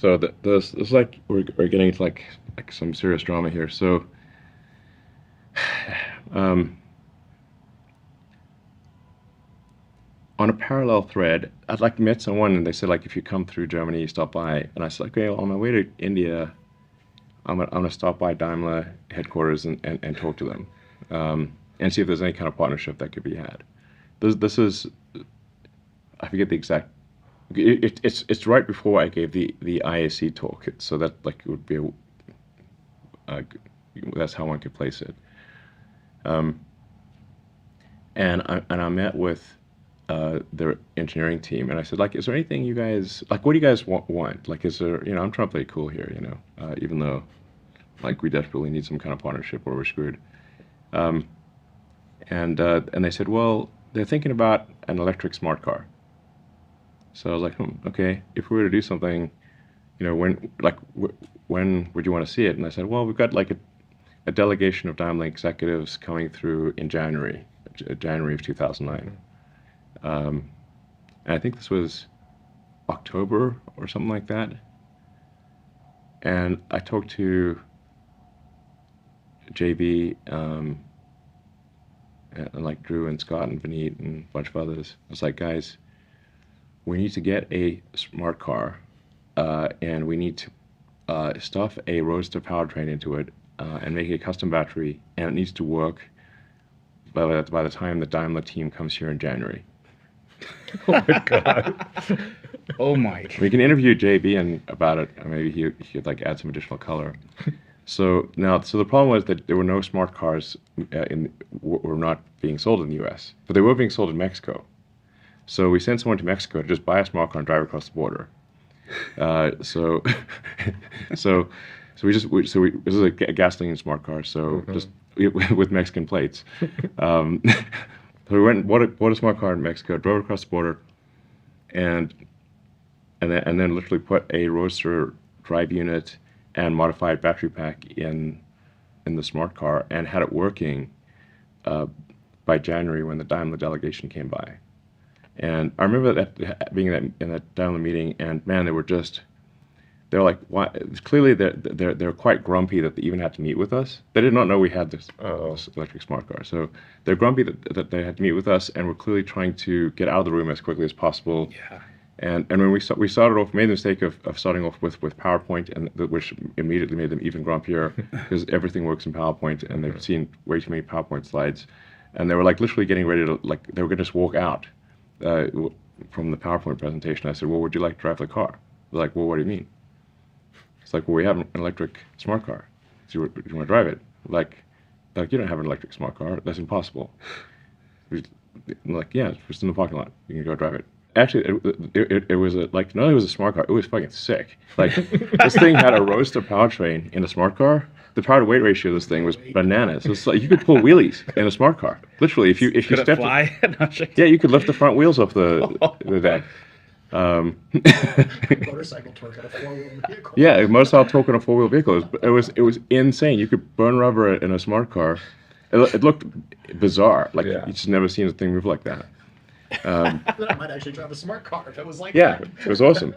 So this is like we're getting into like some serious drama here. So, um, on a parallel thread, I'd like met someone and they said like if you come through Germany, you stop by, and I said like, okay, well, on my way to India, I'm gonna stop by Daimler headquarters and talk to them, and see if there's any kind of partnership that could be had. This is, I forget the exact. It's right before I gave the IAC talk, so that like it would be a, that's how one could place it. Um, and I met with their engineering team, and I said like, is there anything you guys like? What do you guys want? Like, is there, I'm trying to play cool here, even though like we desperately need some kind of partnership or we're screwed. Um, and they said, well, they're thinking about an electric smart car. So I was like, okay, if we were to do something, when would you want to see it? And I said, well, we've got like a delegation of Daimler executives coming through in January of 2009. And I think this was October or something like that. And I talked to JB, and like Drew and Scott and Vineet and a bunch of others. I was like, guys, we need to get a smart car, and we need to stuff a roadster powertrain into it, and make it a custom battery, and it needs to work by the time the Daimler team comes here in January. Oh my God. Oh my. We can interview JB about it, and maybe he'd like add some additional color. So the problem was that there were no smart cars were not being sold in the U.S., but they were being sold in Mexico. So we sent someone to Mexico to just buy a smart car and drive across the border. So this is a gasoline smart car, so just with Mexican plates. So we went and bought a smart car in Mexico, drove it across the border, and then literally put a roadster drive unit and modified battery pack in the smart car, and had it working by January when the Daimler delegation came by. And I remember that being in that Daimler meeting, and man, they were like, why? Clearly they're quite grumpy that they even had to meet with us. They did not know we had this electric smart car, so they're grumpy that they had to meet with us, and we're clearly trying to get out of the room as quickly as possible. Yeah. And when we started off, made the mistake of starting off with PowerPoint, and which immediately made them even grumpier because everything works in PowerPoint, and they've seen way too many PowerPoint slides, and they were like literally getting ready to they were going to just walk out from the PowerPoint presentation. I said, well, would you like to drive the car? They're like, well, what do you mean? It's like, well, we have an electric smart car. Do you want to drive it? Like you don't have an electric smart car. That's impossible. Like, yeah, it's just in the parking lot. You can go drive it. Actually, it was not only was a smart car, it was fucking sick. Like, this thing had a roadster powertrain in a smart car. The power to weight ratio of this thing was bananas. It was like you could pull wheelies in a smart car. Literally, if you stepped, fly? Yeah, you could lift the front wheels off the deck. Motorcycle torque on a four-wheel vehicle. Yeah, motorcycle torque on a four-wheel vehicle. It was insane. You could burn rubber in a smart car. It looked bizarre. Like, you just never seen a thing move like that. Then I might actually drive a smart car if it was like Yeah, that. it was awesome.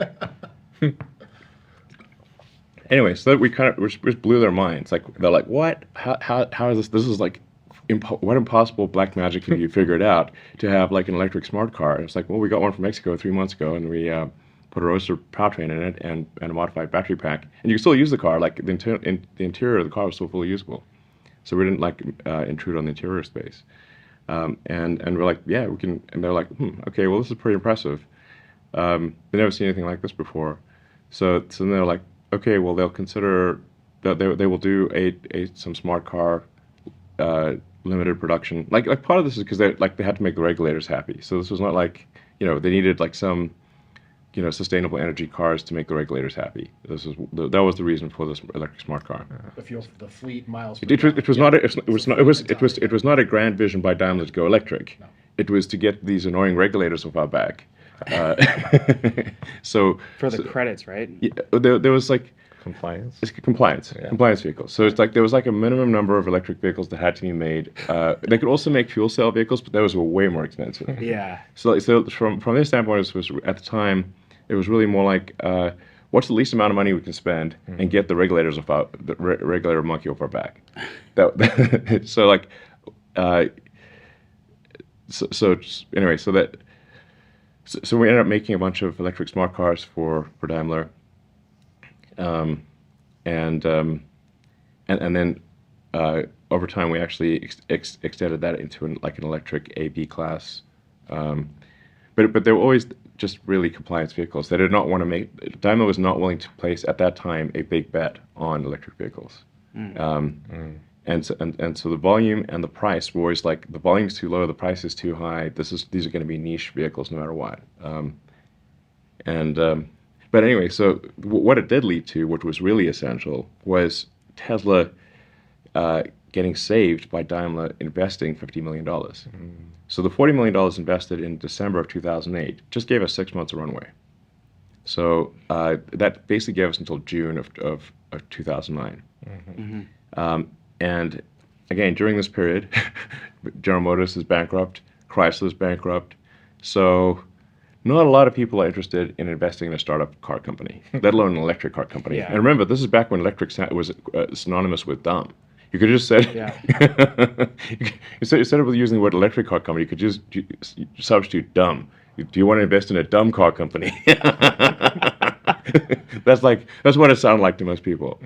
Anyway, so we kind of just blew their minds. Like, they're like, what? How is this? This is like, what impossible black magic have you figured out to have like an electric smart car? And it's like, well, we got one from Mexico 3 months ago, and we put a roadster powertrain in it and a modified battery pack, and you can still use the car. Like, the interior of the car was still fully usable, so we didn't like intrude on the interior space. And we're like, yeah, we can. And they're like, okay, well, this is pretty impressive. They've never seen anything like this before. So then they're like, okay, well, they'll consider that they will do some smart car limited production. Like part of this is because they had to make the regulators happy. So this was not like, they needed like some, sustainable energy cars to make the regulators happy. That was the reason for this electric smart car. The fleet miles. It was not a grand vision by Daimler to go electric. No. It was to get these annoying regulators off our back. So for the credits, right? Yeah, there was like Compliance. it's compliance vehicles. So it's like there was like a minimum number of electric vehicles that had to be made. They could also make fuel cell vehicles, but those were way more expensive. Yeah. So from their standpoint, it was at the time, it was really more like, what's the least amount of money we can spend and get the regulators off the regulator monkey off our back. So like, anyway, so we ended up making a bunch of electric smart cars for Daimler, and then over time we actually extended that into an electric A/B class, but they were always just really compliance vehicles. They did not want to make. Daimler was not willing to place at that time a big bet on electric vehicles. And so the volume and the price were always like, the volume's too low, the price is too high. These are going to be niche vehicles no matter what. But anyway, so what it did lead to, which was really essential, was Tesla getting saved by Daimler investing $50 million. So the $40 million invested in December of 2008 just gave us 6 months of runway. So that basically gave us until June of 2009. And again, during this period, General Motors is bankrupt, Chrysler is bankrupt. So not a lot of people are interested in investing in a startup car company, let alone an electric car company. Yeah. And remember, this is back when electric was synonymous with dumb. You could just say, instead of using the word electric car company, you could just substitute dumb. Do you want to invest in a dumb car company? That's what it sounded like to most people.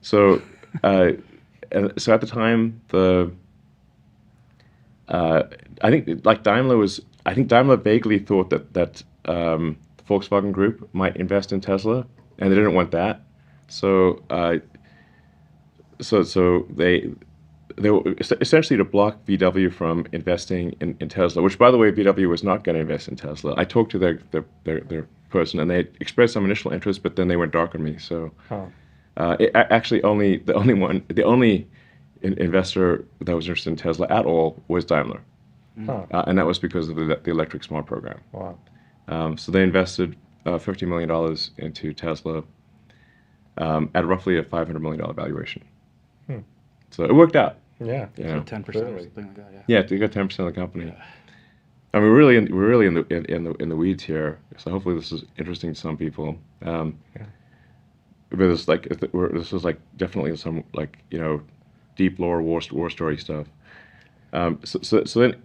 So at the time, I think Daimler vaguely thought that the Volkswagen Group might invest in Tesla, and they didn't want that. So they were essentially to block VW from investing in Tesla, which, by the way, VW was not going to invest in Tesla. I talked to their person, and they expressed some initial interest, but then they went dark on me. So. Actually, the only investor that was interested in Tesla at all was Daimler, and that was because of the electric smart program. Wow. So they invested $50 million into Tesla at roughly a $500 million valuation. So it worked out. Yeah. 10% or something like that. Yeah. Yeah, they got 10% of the company. Yeah. I mean, we're really in the weeds here. So hopefully this is interesting to some people. But this was definitely some deep lore war story stuff. So then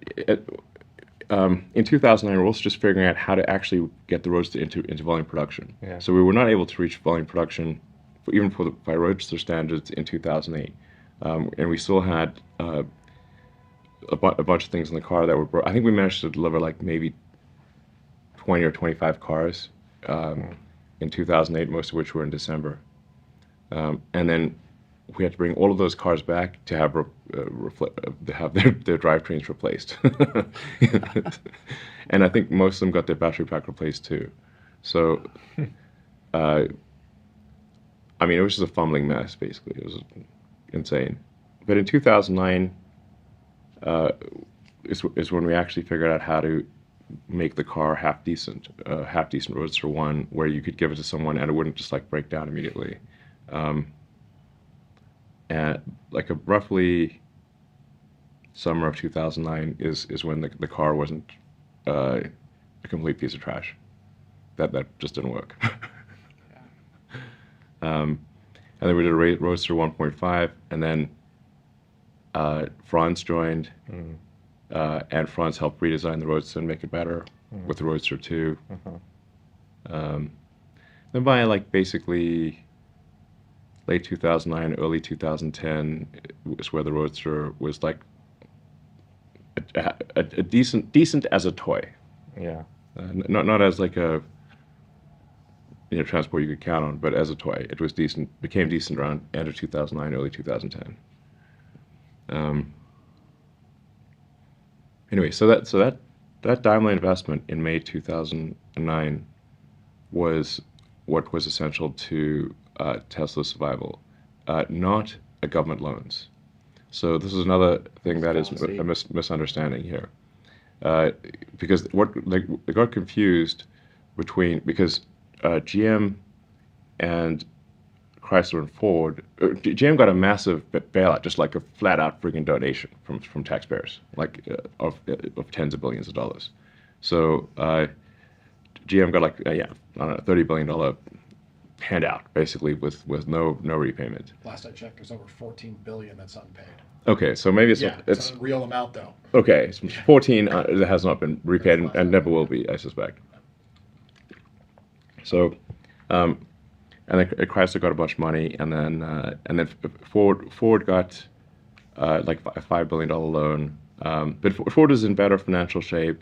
in 2009 we're also just figuring out how to actually get the Roadster into volume production. Yeah. So we were not able to reach volume production by Roadster standards in 2008, and we still had a bunch of things in the car that were broke. I think we managed to deliver maybe 20 or 25 cars. In 2008, most of which were in December. And then we had to bring all of those cars back to have their drivetrains replaced. And I think most of them got their battery pack replaced too. So, I mean, it was just a fumbling mess, basically. It was insane. But in 2009 is when we actually figured out how to make the car half decent Roadster 1, where you could give it to someone and it wouldn't just break down immediately. And roughly summer of 2009 is when the car wasn't a complete piece of trash. That just didn't work. And then we did a Roadster 1.5, and then Franz joined. And Franz helped redesign the Roadster and make it better with the Roadster 2. Then by basically late 2009, early 2010 is where the Roadster was a decent as a toy. Yeah. Not as a transport you could count on, but as a toy, it was decent. Became decent around end of 2009, early 2010. Anyway, so that Daimler investment in May 2009 was what was essential to Tesla's survival, not a government loans. So this is another thing that is a misunderstanding here, because they got confused because GM and Chrysler and Ford, GM got a massive bailout, just a flat-out friggin' donation from taxpayers, of tens of billions of dollars. So GM got like I don't know, $30 billion handout basically with no repayment. Last I checked, there's over 14 billion that's unpaid. Okay, so maybe it's It's a real amount though. okay. So 14 that has not been repaid and never will be, I suspect. So, and then Chrysler got a bunch of money, and then Ford got like a $5 billion loan. But Ford is in better financial shape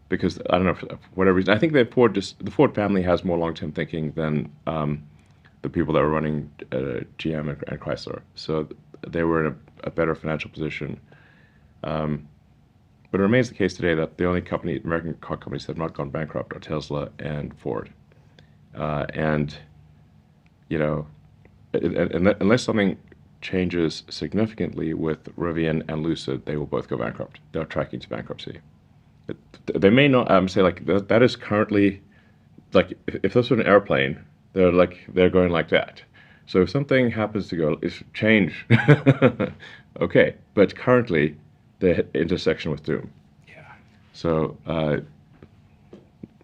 because I don't know for whatever reason. I think the Ford family has more long-term thinking than the people that were running GM and Chrysler. So they were in a better financial position. But it remains the case today that the only American car companies that have not gone bankrupt are Tesla and Ford. And you know, unless something changes significantly with Rivian and Lucid, they will both go bankrupt. They're tracking to bankruptcy. They may not say like that is currently like if this was an airplane, they're going like that. So if something happens to go change, okay. But currently, the intersection with doom. Yeah. So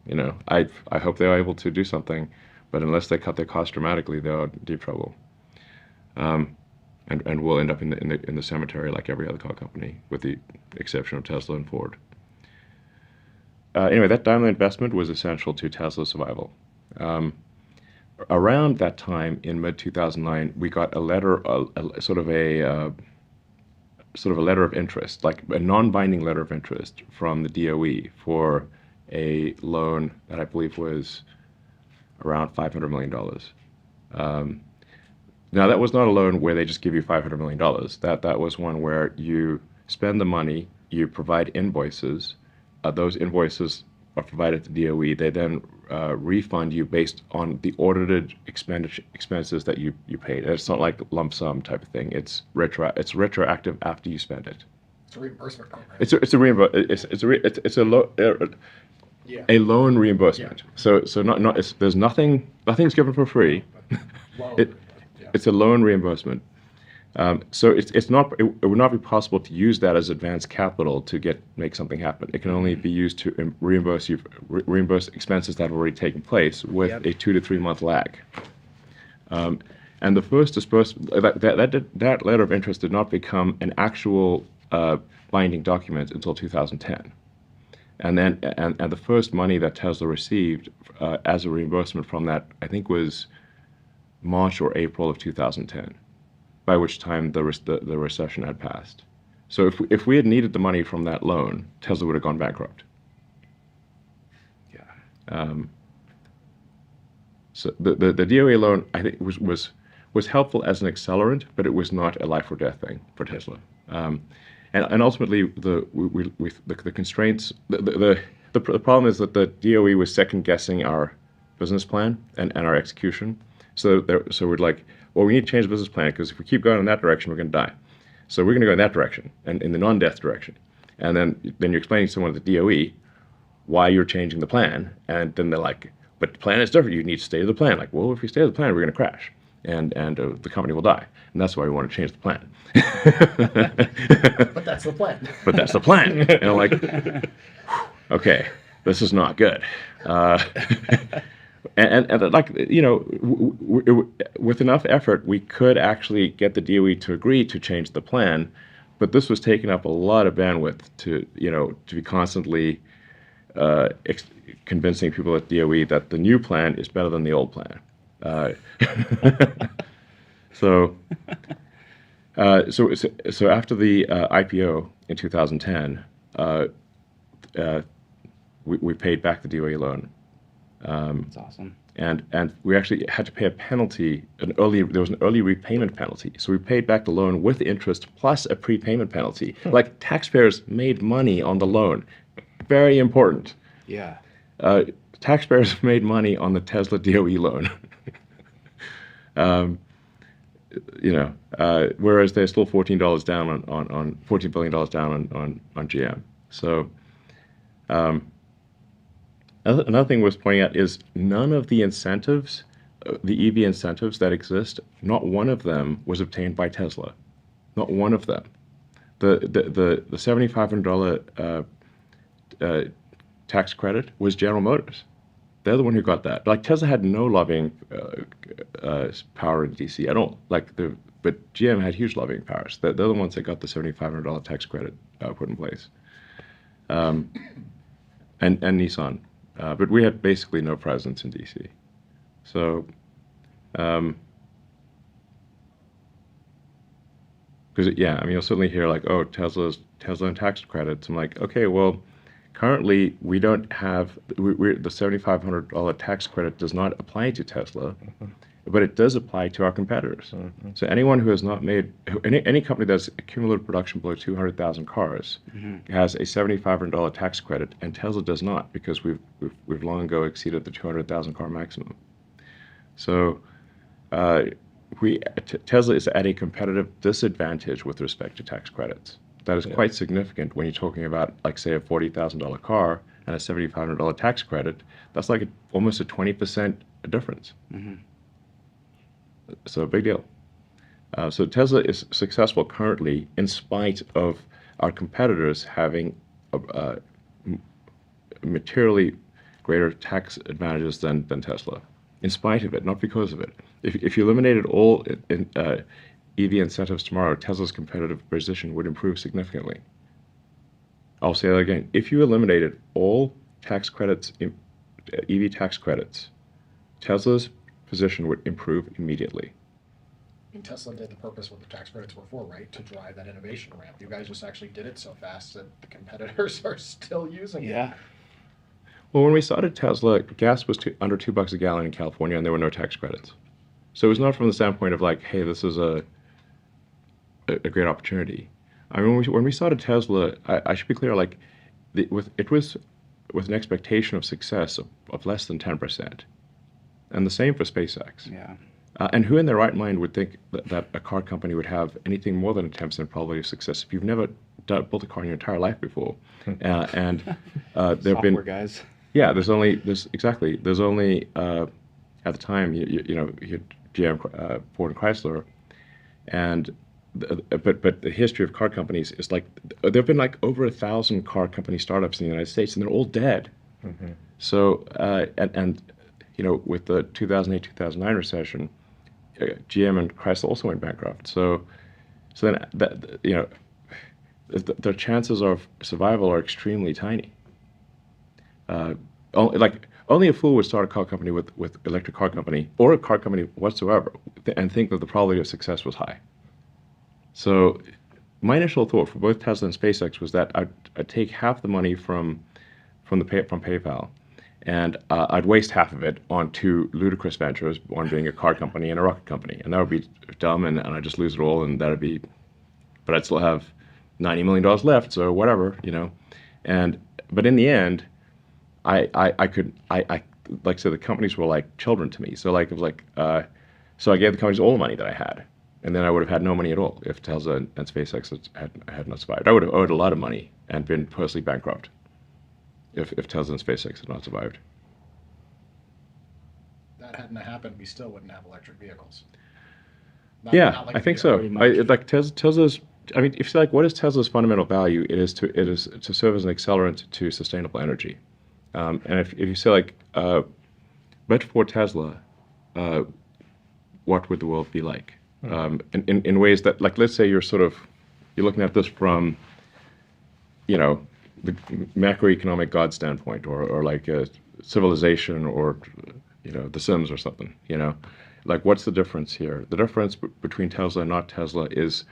you know, I hope they are able to do something, but unless they cut their costs dramatically, they're in deep trouble. And we'll end up in the cemetery like every other car company, with the exception of Tesla and Ford. Anyway, that Daimler investment was essential to Tesla's survival. Around that time, in mid-2009, we got a letter, sort of a letter of interest, like a non-binding letter of interest from the DOE for a loan that I believe was around $500 million. Now, that was not a loan where they just give you $500 million. That was one where you spend the money, you provide invoices. Those invoices are provided to DOE. They then refund you based on the audited expenses that you paid. It's not like lump sum type of thing. It's retroactive after you spend it. It's a reimbursement program. It's a loan reimbursement. Yeah. So there's nothing's given for free. Loan. It's a loan reimbursement. So it would not be possible to use that as advanced capital to make something happen. It can only be used to reimburse expenses that have already taken place with a 2 to 3 month lag. And the first disbursement, that letter of interest did not become an actual binding document until 2010. And the first money that Tesla received as a reimbursement from that, I think, was March or April of 2010, by which time the recession had passed. So if we had needed the money from that loan, Tesla would have gone bankrupt. Yeah. So the DOE loan, I think, was helpful as an accelerant, but it was not a life or death thing for Tesla. And ultimately, the constraints, the problem is that the DOE was second guessing our business plan and our execution. So we're like, well, we need to change the business plan because if we keep going in that direction, we're going to die. So we're going to go in that direction and in the non-death direction. And then you're explaining to someone at the DOE why you're changing the plan, and then they're like, but the plan is different. You need to stay to the plan. Like, well, if we stay to the plan, we're going to crash, and the company will die. And that's why we want to change the plan. But that's the plan. But that's the plan. And I'm like, okay, this is not good. And like, you know, with enough effort, we could actually get the DOE to agree to change the plan, but this was taking up a lot of bandwidth to be constantly convincing people at DOE that the new plan is better than the old plan. So after the IPO in 2010, we paid back the DOE loan. That's awesome. And we actually had to pay a penalty. There was an early repayment penalty. So we paid back the loan with interest plus a prepayment penalty. Like, taxpayers made money on the loan. Very important. Yeah. Taxpayers made money on the Tesla DOE loan. Whereas they're still $14 down on $14 billion down on GM. So. Another thing worth pointing out is none of the incentives, the EV incentives that exist, not one of them was obtained by Tesla. Not one of them. The $7,500 tax credit was General Motors. They're the one who got that. Like Tesla had no lobbying power in DC at all. But GM had huge lobbying powers. They're the ones that got the $7,500 tax credit put in place, and Nissan. But we had basically no presence in DC. So, because yeah, I mean, you'll certainly hear like, oh, Tesla and tax credits. I'm like, okay, well, currently we don't have the $7,500 tax credit does not apply to Tesla, but it does apply to our competitors. So anyone who has not made any company that's cumulative production below 200,000 cars has a $7,500 tax credit, and Tesla does not because we've long ago exceeded the 200,000 car maximum. So Tesla is at a competitive disadvantage with respect to tax credits. That is quite significant when you're talking about, like, say, a $40,000 car and a $7,500 tax credit. That's like almost a 20% difference. So big deal. So Tesla is successful currently in spite of our competitors having materially greater tax advantages than Tesla. In spite of it, not because of it. If you eliminated all EV incentives tomorrow, Tesla's competitive position would improve significantly. I'll say that again. If you eliminated all tax credits, EV tax credits, Tesla's position would improve immediately. And Tesla did the purpose what the tax credits were for, right? To drive that innovation ramp. You guys just actually did it so fast that the competitors are still using it. Yeah. Well, when we started Tesla, gas was under $2 a gallon in California, and there were no tax credits. So it was not from the standpoint of like, hey, this is a great opportunity. I mean, when we started Tesla, I should be clear, like, it was with an expectation of success of less than 10%, and the same for SpaceX. Yeah. And who in their right mind would think that a car company would have anything more than a 10% probability of success if you've never built a car in your entire life before? And there have been guys. Yeah, there's only at the time you had GM, Ford, and Chrysler, and but the history of car companies is like there've been like over 1,000 car company startups in the United States, and they're all dead. So and with the 2008-2009 recession, GM and Chrysler also went bankrupt. So then the chances of survival are extremely tiny. Only a fool would start a car company with electric car company or a car company whatsoever and think that the probability of success was high. So my initial thought for both Tesla and SpaceX was that I'd take half the money from PayPal, and I'd waste half of it on two ludicrous ventures, one being a car company and a rocket company, and that would be dumb, and I'd just lose it all, and that'd be, but I'd still have $90 million left, so whatever, but in the end, I could like I said, the companies were like children to me. So like it was like so I gave the companies all the money that I had, and then I would have had no money at all if Tesla and SpaceX had not survived. I would have owed a lot of money and been personally bankrupt if Tesla and SpaceX had not survived. That hadn't happened, we still wouldn't have electric vehicles. Not like I think so. Like Tesla's. I mean, if you say like, what is Tesla's fundamental value? It is to serve as an accelerant to sustainable energy. And if you say like, but for Tesla, what would the world be like? In ways that, like, let's say you're looking at this from, the macroeconomic God standpoint, or like a civilization, or The Sims or something. Like, what's the difference here? The difference between Tesla and not Tesla is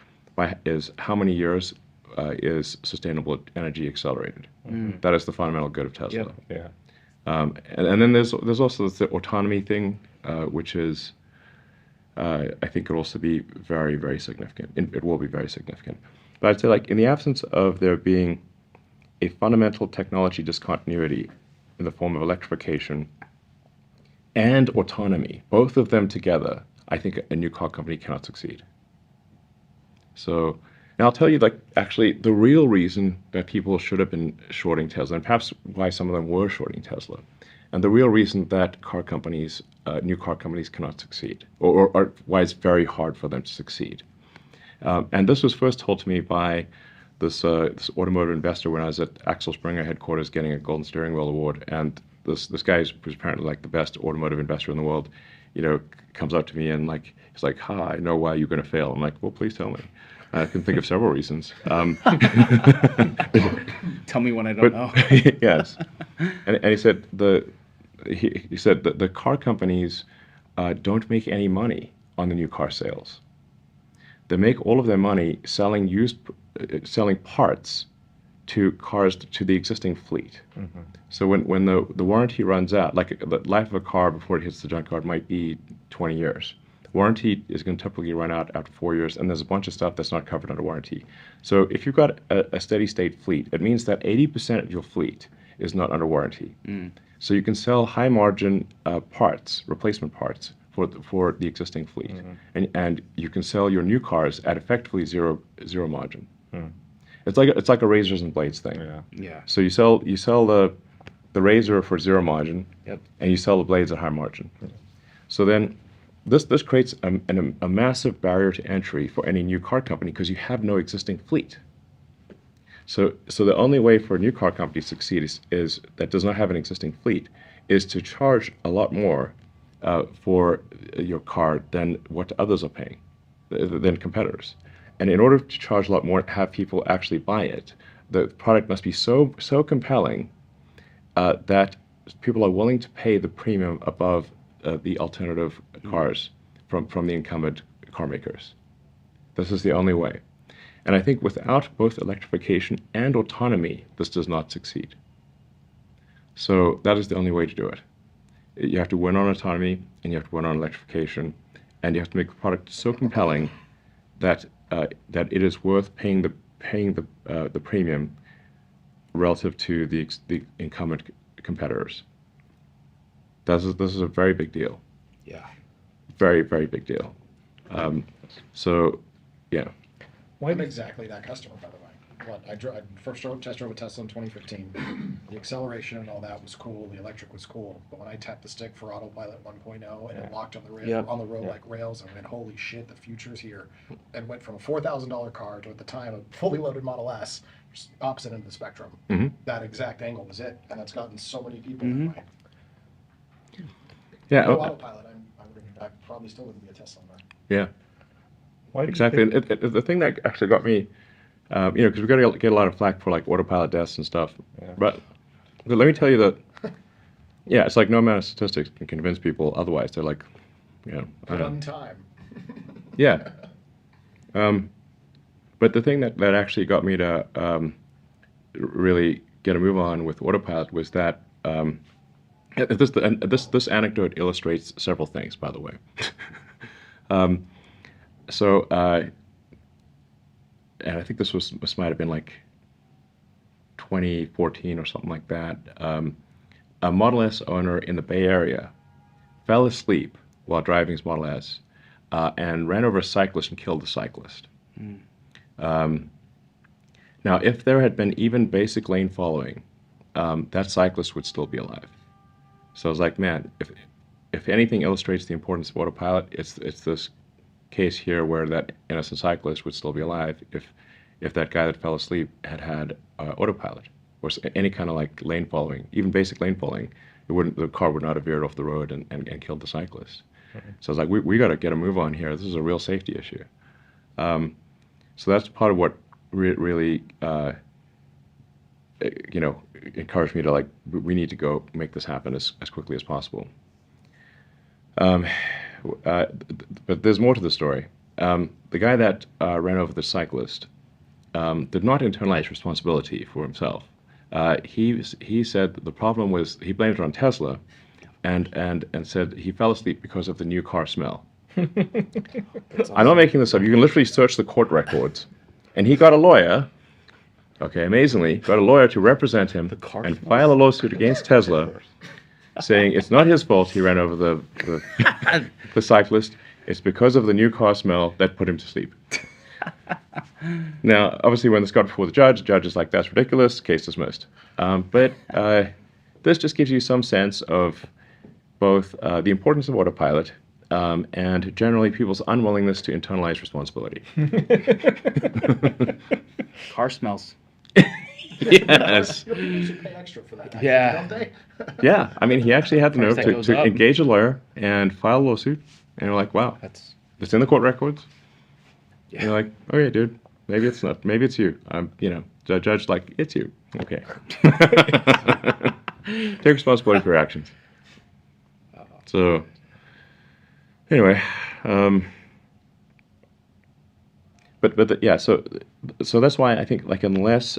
how many years is sustainable energy accelerated. That is the fundamental good of Tesla. Yeah. And then there's also the autonomy thing, which is I think could also be very, very significant. It will be very significant. But I'd say, like, in the absence of there being a fundamental technology discontinuity in the form of electrification and autonomy, both of them together, I think a new car company cannot succeed. So now I'll tell you, like, actually the real reason that people should have been shorting Tesla, and perhaps why some of them were shorting Tesla, and the real reason that new car companies cannot succeed, or why it's very hard for them to succeed. And this was first told to me by this automotive investor when I was at Axel Springer headquarters getting a Golden Steering Wheel award, and this guy who's apparently like the best automotive investor in the world, comes up to me and like he's like, "Ha, I know why you're going to fail." I'm like, "Well, please tell me." I can think of several reasons. Tell me when I don't know. Yes, and he said he said that the car companies don't make any money on the new car sales. They make all of their money selling parts to cars to the existing fleet. Mm-hmm. So when the warranty runs out, like the life of a car before it hits the junkyard might be 20 years. Warranty is going to typically run out after 4 years, and there's a bunch of stuff that's not covered under warranty. So if you've got a steady state fleet, it means that 80% of your fleet is not under warranty. Mm. So you can sell high margin parts, replacement parts for the existing fleet, Mm-hmm. and you can sell your new cars at effectively zero margin. Mm. It's like a razors and blades thing. Yeah. Yeah. So you sell the razor for zero margin, Yep. and you sell the blades at high margin. So then this creates a massive barrier to entry for any new car company because you have no existing fleet. So the only way for a new car company to succeed is that does not have an existing fleet is to charge a lot more for your car than what others are paying, than competitors. And in order to charge a lot more, have people actually buy it, the product must be so compelling that people are willing to pay the premium above the alternative cars from the incumbent car makers. This is the only way. And I think without both electrification and autonomy, this does not succeed. So that is the only way to do it. You have to win on autonomy, and you have to win on electrification, and you have to make the product so compelling that it is worth paying the premium relative to the incumbent competitors. This is a very big deal. Yeah. Very, very big deal. So, yeah. I'm exactly that customer, by the way. I first test drove a Tesla in 2015. The acceleration and all that was cool. The electric was cool. But when I tapped the stick for autopilot 1.0 and it locked on the Yep. on the road like rails, I went, "Holy shit, the future's here!" And went from a $4,000 car to at the time a fully loaded Model S, just opposite end of the spectrum. Mhm. That exact angle was it, and that's gotten so many people Mhm. that way. Yeah. No oh, autopilot, I probably still wouldn't be a Tesla owner. yeah. Why do you Exactly. think- And the thing that actually got me, because we got to get a lot of flack for like autopilot deaths and stuff. Yeah. But let me tell you that, yeah, it's like no amount of statistics can convince people otherwise. They're like, I Put don't on know. time. Yeah. But the thing that actually got me to really get a move on with autopilot was that this anecdote illustrates several things, by the way. And I think this might have been like 2014 or something like that. A Model S owner in the Bay Area fell asleep while driving his Model S and ran over a cyclist and killed the cyclist. Now, if there had been even basic lane following, that cyclist would still be alive. So I was like, man, if anything illustrates the importance of autopilot, it's this case here where that innocent cyclist would still be alive if that guy that fell asleep had autopilot or any kind of like lane following, even basic lane following. The car would not have veered off the road and killed the cyclist. Mm-hmm. So I was like, we got to get a move on here. This is a real safety issue. So that's part of what really encouraged me to like, we need to go make this happen as quickly as possible. But there's more to the story. The guy that ran over the cyclist did not internalize responsibility for himself. He said that the problem was he blamed it on Tesla, and said he fell asleep because of the new car smell. I'm not making this up. You can literally search the court records, and he got a lawyer. Okay, amazingly, got a lawyer to represent him and file a lawsuit against Tesla, saying it's not his fault he ran over the cyclist. It's because of the new car smell that put him to sleep. Now, obviously, when this got before the judge is like, that's ridiculous, case dismissed. But this just gives you some sense of both the importance of autopilot and generally people's unwillingness to internalize responsibility. Car smells. Yes. You know, people should pay extra for that, actually, Yeah. don't they? Yeah. I mean, he actually had the Price nerve tag goes to up. engage a lawyer and file a lawsuit. And you're like, wow, That's it's in the court records. yeah. You're like, okay, dude, maybe it's not. Maybe it's you. You know, the judge like, it's you. Okay. Take responsibility for your actions. So, anyway, yeah. So that's why I think like unless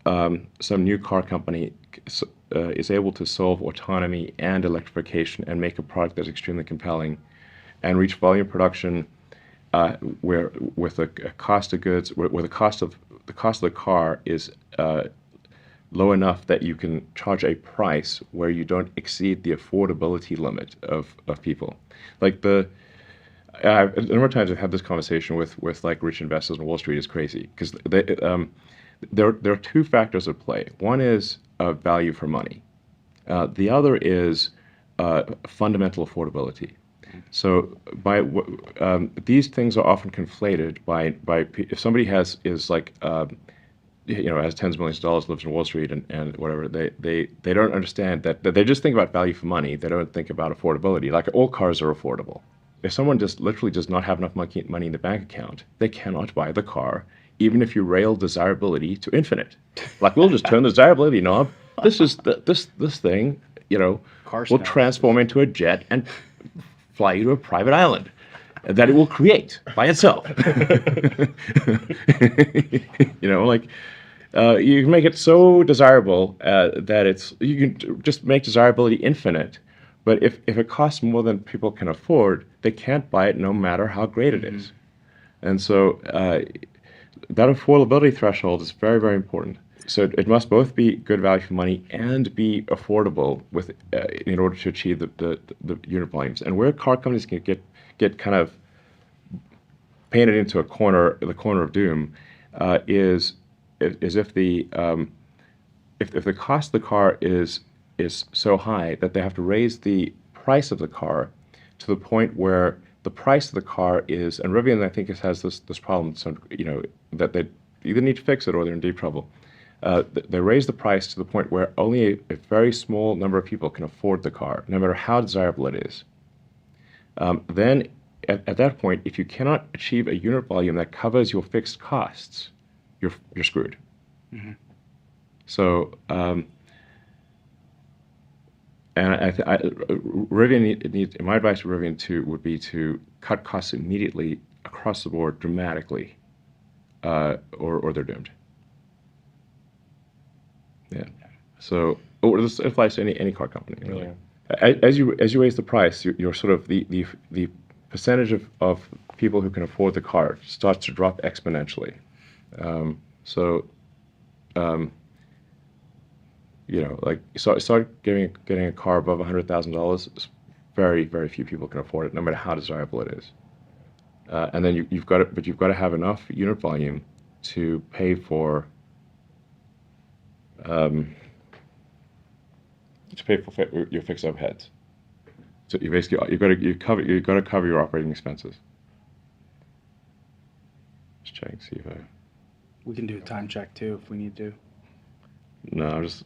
some new car company is able to solve autonomy and electrification and make a product that's extremely compelling, and reach volume production where with a cost of goods where the cost of the car is low enough that you can charge a price where you don't exceed the affordability limit of people. Like a number of times I've had this conversation with like rich investors on Wall Street. Is crazy because there are two factors at play. One is value for money. The other is fundamental affordability. So these things are often conflated by if somebody is like has tens of millions of dollars, lives in Wall Street and whatever, they don't understand that they just think about value for money. They don't think about affordability. Like all cars are affordable. If someone just literally does not have enough money in the bank account, they cannot buy the car, even if you rail desirability to infinite. Like we'll just turn the desirability knob. This is this thing, Car will smells. transform into a jet and fly you to a private island that it will create by itself. You can make it so desirable that you can just make desirability infinite. But if it costs more than people can afford, they can't buy it no matter how great it is. And so that affordability threshold is very, very important. So it must both be good value for money and be affordable in order to achieve the unit volumes. And where car companies can get kind of painted into the corner of doom is if the cost of the car is so high that they have to raise the price of the car to the point where the price of the car is, and Rivian I think has this problem, so that they either need to fix it or they're in deep trouble. They raise the price to the point where only a very small number of people can afford the car, no matter how desirable it is. Then at that point, if you cannot achieve a unit volume that covers your fixed costs, you're screwed. Mm-hmm. So, Rivian needs. My advice to Rivian would be to cut costs immediately across the board dramatically, or they're doomed. Yeah. So, this applies to any car company. Really. Yeah. As you raise the price, you're sort of the percentage of people who can afford the car starts to drop exponentially. Start getting a car above $100,000. Very, very few people can afford it, no matter how desirable it is. And then you've got to have enough unit volume to pay for your fixed overheads. So you basically you've got to cover your operating expenses. Just check, see if I. We can do a time check too if we need to. No, I'm just.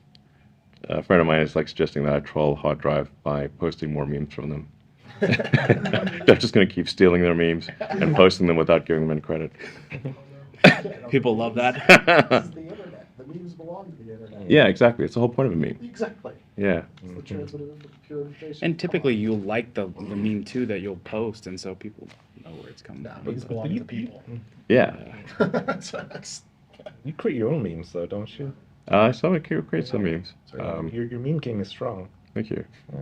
A friend of mine is like suggesting that I troll hard drive by posting more memes from them. They're just going to keep stealing their memes and posting them without giving them any credit. People love that. This is the internet. The memes belong to the internet. Yeah, exactly. It's the whole point of a meme. Exactly. Yeah. It's the transmitter of the pure information. And typically you'll like the meme too that you'll post, and so people know where it's coming from. Memes belong to the people. Yeah. You create your own memes, though, don't you? I saw it create some memes. So your meme game is strong. Thank you. Yeah.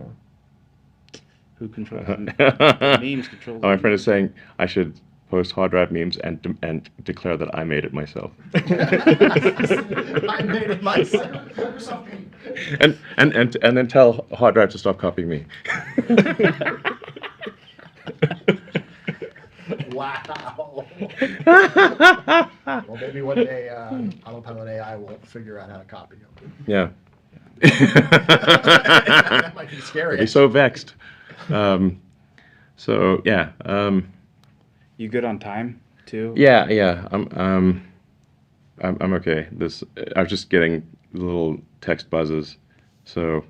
Who controls them? The memes control My friend is saying I should post hard drive memes and declare that I made it myself. I made it myself. and then tell hard drive to stop copying me. Wow. Well, maybe one day autopilot AI will figure out how to copy you. Yeah. That might be scary. I'd be so vexed. So yeah. You good on time too? Yeah. I'm okay. I was just getting little text buzzes, so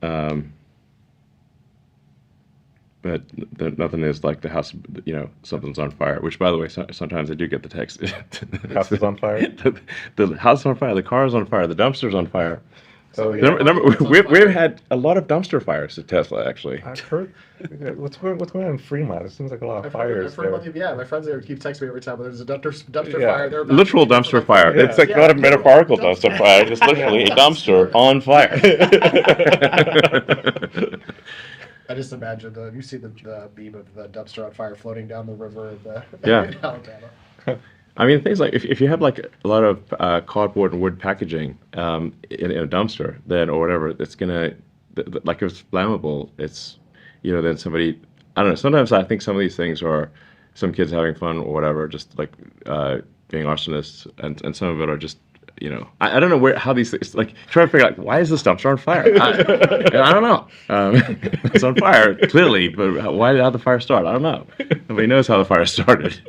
Oh, good. but nothing is like the house, something's on fire. Which, by the way, sometimes I do get the text. House is on fire. The house is on fire. The car is on fire. The dumpster's on fire. Oh, So, yeah. Remember, we've had a lot of dumpster fires at Tesla, actually. I've heard. What's going on in Fremont? It seems like a lot of fires I've heard there. about yeah, my friends there keep texting me every time. There's a dumpster Yeah. fire. They're about Literal to be dumpster for fire. Yeah. It's like Yeah. not a metaphorical Dumpster. dumpster fire. It's literally a dumpster on fire. I just imagine you see the beam of the dumpster on fire floating down the river Yeah. in Alabama. I mean, things like if you have like a lot of cardboard and wood packaging in a dumpster, then or whatever, it's gonna like if it's flammable, it's then somebody, I don't know. Sometimes I think some of these things are some kids having fun or whatever, just like being arsonists, and some of it are just I don't know how these things like trying to figure out why is this dumpster on fire? I don't know. It's on fire clearly, but how did the fire start? I don't know. Nobody knows how the fire started.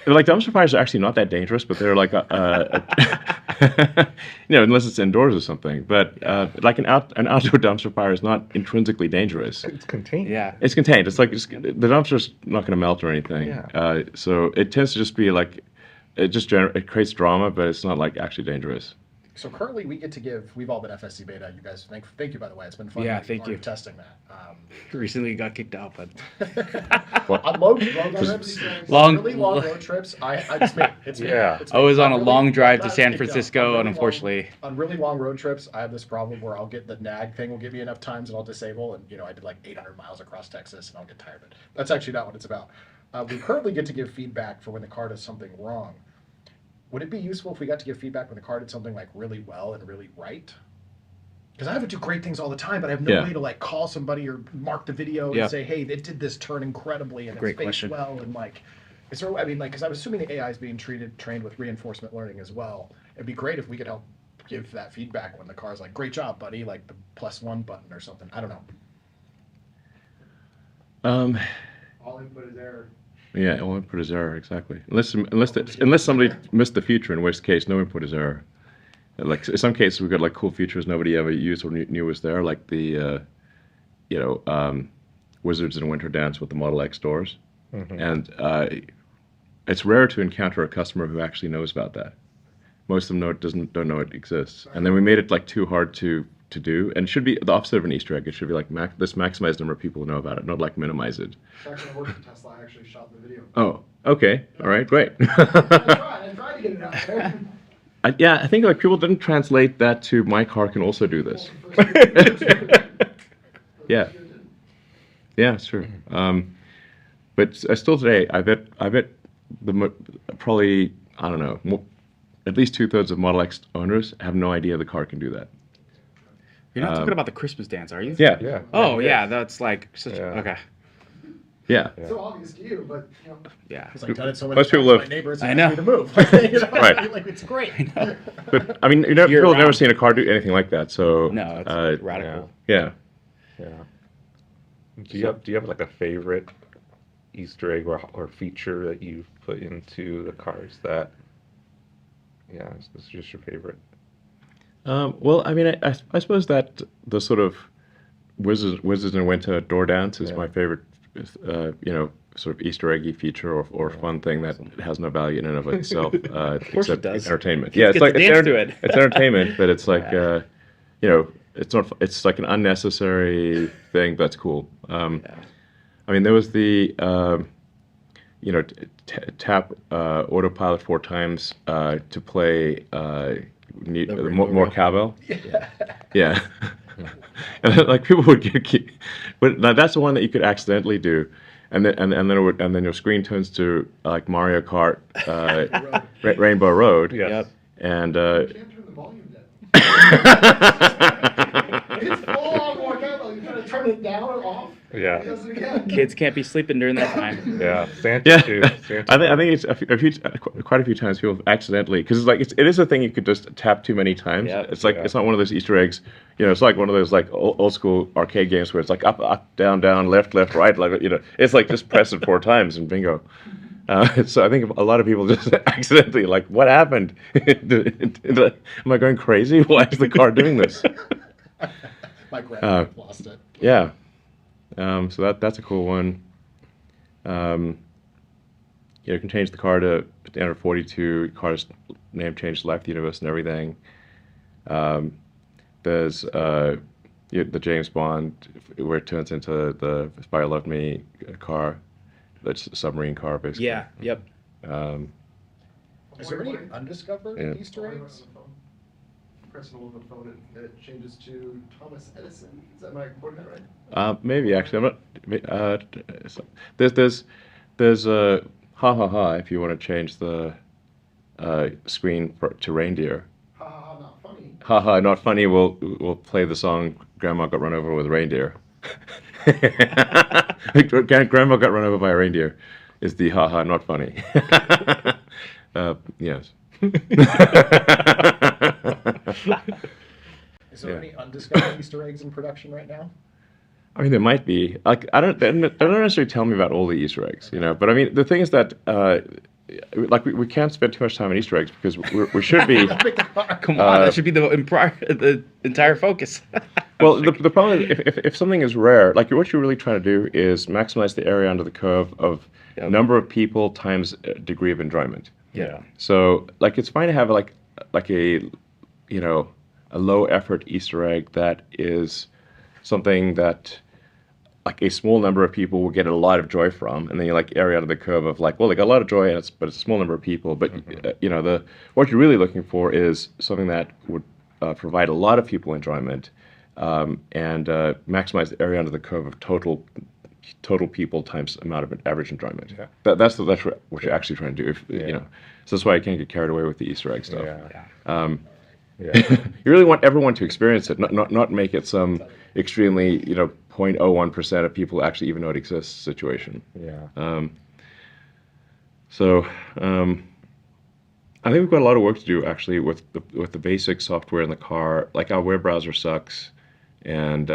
Like dumpster fires are actually not that dangerous, but they're like, unless it's indoors or something. But like an outdoor dumpster fire is not intrinsically dangerous. It's contained. Yeah. It's contained. It's like the dumpster's not going to melt or anything. Yeah. So it tends to just be like it creates drama, but it's not like actually dangerous. So currently, we've all been FSC beta. You guys, thank you, by the way. It's been fun. Yeah, thank you. Testing that. Recently got kicked out, but On long trips, really long road trips, I just made it's me. Yeah. It's I me. was on a really- long drive to not San kicked out. Francisco, On really and unfortunately, on really long road trips, I have this problem where I'll get the nag thing will give me enough times and I'll disable, and I did like 800 miles across Texas and I'll get tired of it. That's actually not what it's about. We currently get to give feedback for when the car does something wrong. Would it be useful if we got to give feedback when the car did something like really well and really right? Because I have to do great things all the time, but I have no Yeah. way to like call somebody or mark the video Yeah. and say, "Hey, it did this turn incredibly and Great it's faced question. well." And like, is there? I mean, like, because I was assuming the AI is being trained with reinforcement learning as well. It'd be great if we could help give that feedback when the car's like, "Great job, buddy!" Like the +1 button or something. I don't know. All input is error. Yeah, all input is error, exactly. Unless somebody missed the feature, in which case no input is error. Like in some cases, we've got like cool features nobody ever used or knew was there, like the Wizards in Winter Dance with the Model X doors, and it's rare to encounter a customer who actually knows about that. Most of them don't know it exists, and then we made it like too hard to do, and it should be the opposite of an Easter egg. It should be like let's maximize the number of people who know about it, not like minimize it. Actually, I worked at Tesla. I actually shot the video. Oh, okay, all right, great. I tried to get it out there. Yeah, I think like people didn't translate that to my car can also do this. Yeah, yeah, sure. But still today, I bet probably I don't know, at least 2/3 of Model X owners have no idea the car can do that. you're not talking about the Christmas dance, are you? Yeah, Yeah. Oh yeah, that's like such. Yeah. Okay. yeah. So obvious to you, but Yeah. it's like done it so many Most people times, have- my neighbors I ask know. me to move. Right. Like it's great. But I mean, You're people have never around. seen a car do anything like that. So No, it's radical. yeah. Yeah. Do you have like a favorite Easter egg or feature that you've put into the cars that this is just your favorite? Well, I mean, I suppose that the sort of Wizards in Winter door dance is Yeah. my favorite, sort of Easter eggy feature or fun thing that has no value in and of itself, course it except does. entertainment. Kids Yeah, it's get like to dance to it. it's entertainment, but it's like Yeah. it's like an unnecessary thing that's cool. Yeah. I mean, there was the tap autopilot 4 times to play more Rainbow cowbell. Yeah. And then, like people would but now that's the one that you could accidentally do, and then your screen turns to like Mario Kart, Rainbow Road, Yes. Yep. and You can't turn the volume down. It's full on more cable. You gotta turn it down or off. Yeah. It does it again. Kids can't be sleeping during that time. Yeah. Santa yeah, too. Santa. I think it's quite a few times people have accidentally, because it's like it is a thing you could just tap too many times. Yeah. It's like Yeah. it's not one of those Easter eggs. It's like one of those like old school arcade games where it's like up, down, left, right. Like it's like just press it 4 times and bingo. So I think a lot of people just accidentally like, what happened? Am I going crazy? Why is the car doing this? My grandpa lost it. Yeah. So that's a cool one. You can change the car to standard 42. Car's name changed, life, the universe, and everything. There's the James Bond, where it turns into the Spy Loved Me car. That's a submarine car, basically. Yeah. Yep. Is there any undiscovered Yeah. Easter eggs? Pressing a little phone and it changes to Thomas Edison. Is that my quoting that right? Maybe actually, I'm not. There's a ha ha ha if you want to change the screen to reindeer. Ha ha ha, not funny. Ha ha, not funny. We'll play the song "Grandma Got Run Over with a Reindeer." Grandma got run over by a reindeer is the ha ha, not funny. Yes. Is there Yeah. any undiscovered Easter eggs in production right now? I mean, there might be. Like, they don't necessarily tell me about all the Easter eggs, But I mean, the thing is that, like, we can't spend too much time on Easter eggs because we should be. Come on, that should be the entire focus. Well, the problem is if something is rare, like what you're really trying to do is maximize the area under the curve of number of people times degree of enjoyment. Yeah. So, like, it's fine to have like a, a low effort Easter egg that is something that like a small number of people will get a lot of joy from, and then you like area out of the curve of like, well, they got a lot of joy, and but it's a small number of people. But what you're really looking for is something that would provide a lot of people enjoyment, and maximize the area under the curve of total people times amount of average enjoyment. Yeah. That's what you're actually trying to do. So that's why I can't get carried away with the Easter egg stuff. Yeah. You really want everyone to experience it, not make it some extremely 0.01% of people actually even know it exists situation. Yeah. So I think we've got a lot of work to do actually with the basic software in the car. Like our web browser sucks, and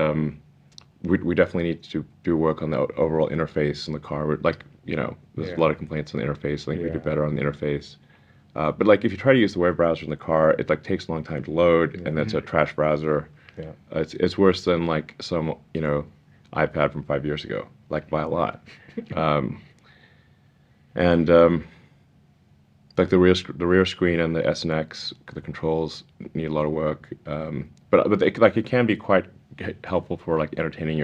we definitely need to do work on the overall interface in the car. There's a lot of complaints on the interface. I think we do better on the interface. But like if you try to use the web browser in the car, it like takes a long time to load, and that's a trash browser. Yeah. It's worse than like some iPad from 5 years ago, like by a lot. Like the rear screen and the S and X, the controls need a lot of work. But it can be quite helpful for like entertaining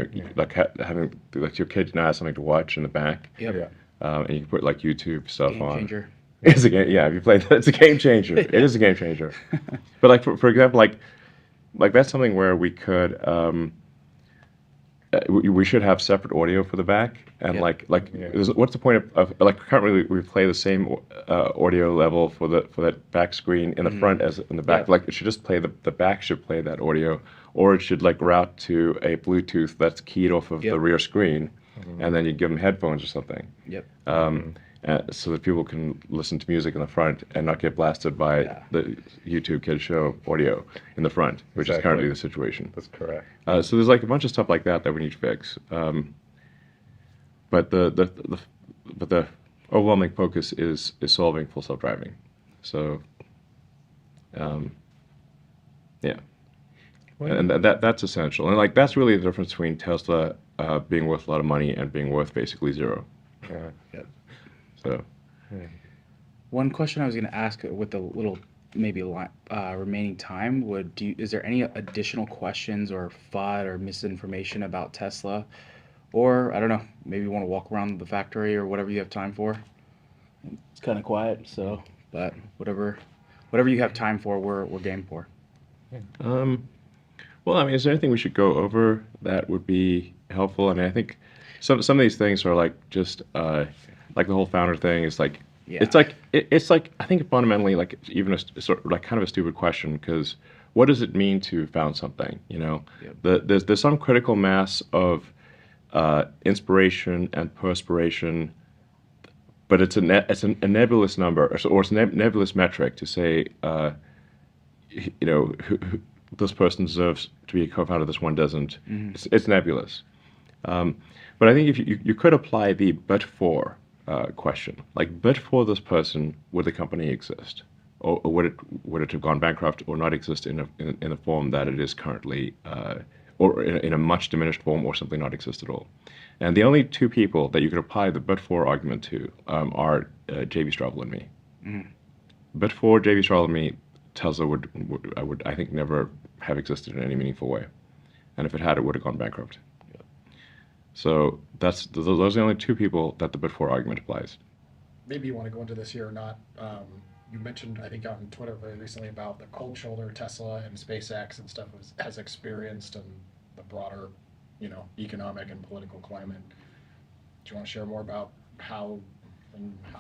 having like your kid now has something to watch in the back. Yep. Yeah. And you can put like YouTube stuff Game on. changer. It's a game. Yeah, if you play that, it's a game changer. It is a game changer. But like for example, like that's something where we could we should have separate audio for the back, and what's the point of like currently we play the same audio level for that back screen in the front as in the back. Like it should just play the back should play that audio, or it should like route to a Bluetooth that's keyed off of the rear screen, and then you give them headphones or something. Yep. So that people can listen to music in the front and not get blasted by the YouTube Kids Show audio in the front, which is currently the situation. That's correct. So there's like a bunch of stuff like that we need to fix. But the overwhelming focus is solving full self-driving. So, yeah. And that's essential. And like that's really the difference between Tesla being worth a lot of money and being worth basically zero. Yeah. So, One question I was going to ask with the little maybe remaining time is there any additional questions or FUD or misinformation about Tesla, or I don't know, maybe you want to walk around the factory or whatever you have time for? It's kind of quiet, so but whatever you have time for, we're game for. well, I mean, is there anything we should go over that would be helpful? I mean, I think some of these things are like just like the whole founder thing is like it's like I think fundamentally like even a sort of like kind of a stupid question, because what does it mean to found something? There's some critical mass of inspiration and perspiration, but it's a nebulous number, or it's a nebulous metric to say this person deserves to be a co-founder, this one doesn't. It's nebulous. But I think if you could apply the but for question. Like, but for this person, would the company exist, or would it have gone bankrupt, or not exist in a form that it is currently, or in a much diminished form, or simply not exist at all? And the only two people that you could apply the but for argument to are J.B. Straubel and me. But for J.B. Straubel and me, Tesla would I think never have existed in any meaningful way, and if it had, it would have gone bankrupt. So those are the only two people that the but for argument applies. Maybe you want to go into this here or not. You mentioned, I think, on Twitter very recently about the cold shoulder Tesla and SpaceX and stuff has experienced and the broader, economic and political climate. Do you want to share more about how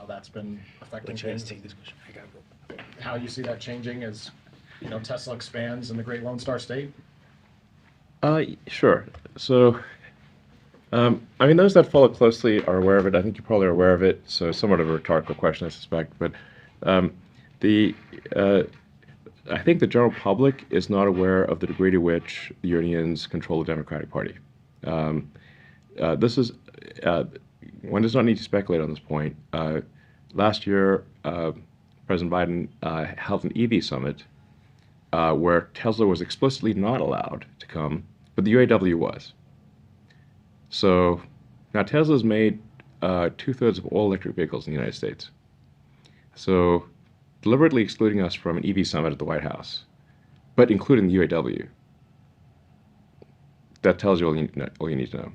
that's been affecting things? Take this question. I gotta go. How you see that changing as, Tesla expands in the Great Lone Star State? Sure. So, those that follow closely are aware of it. I think you probably are aware of it. So, somewhat of a rhetorical question, I suspect. But I think the general public is not aware of the degree to which the unions control the Democratic Party. This is one does not need to speculate on this point. Last year, President Biden held an EV summit where Tesla was explicitly not allowed to come, but the UAW was. So now Tesla's made 2/3 of all electric vehicles in the United States. So deliberately excluding us from an EV summit at the White House, but including the UAW, that tells you all you need to know.